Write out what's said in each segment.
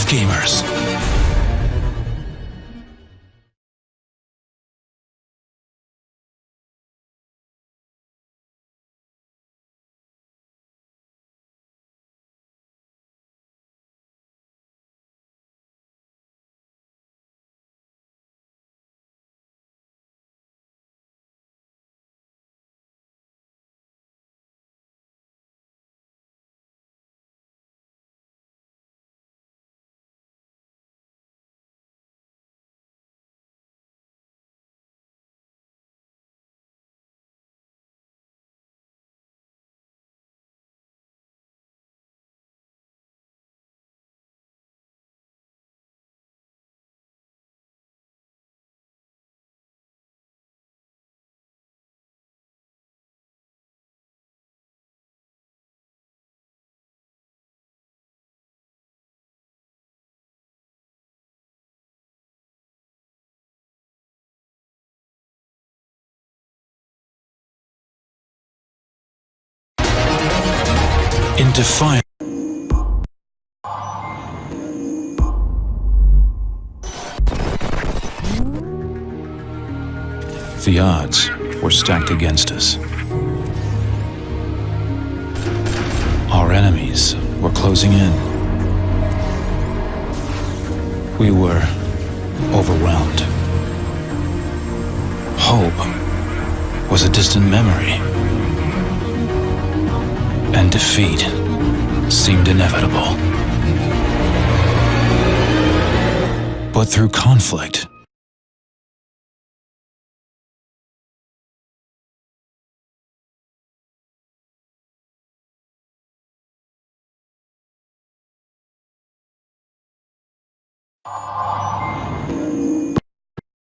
gamers. In defiance. The odds were stacked against us. Our enemies were closing in. We were overwhelmed. Hope was a distant memory, and defeat seemed inevitable. But through conflict,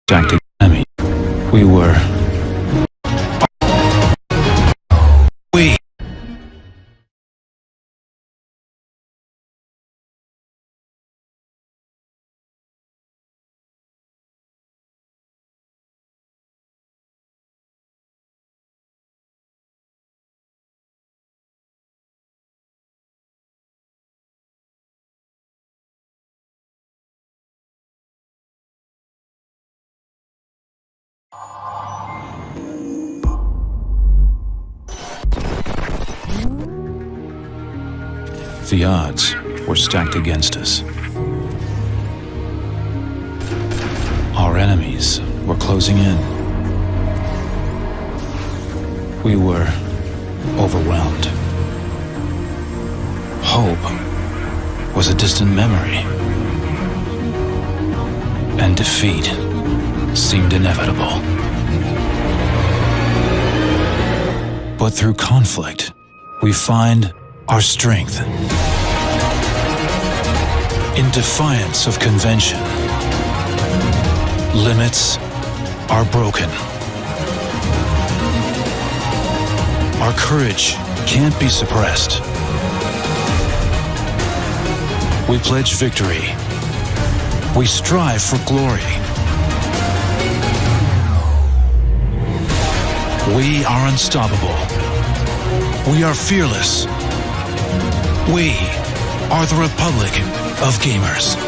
stacked enemy, we were the odds were stacked against us. Our enemies were closing in. We were overwhelmed. Hope was a distant memory, and defeat seemed inevitable. But through conflict, we find our strength. In defiance of convention, limits are broken. Our courage can't be suppressed. We pledge victory. We strive for glory. We are unstoppable. We are fearless. We are the Republic of Gamers.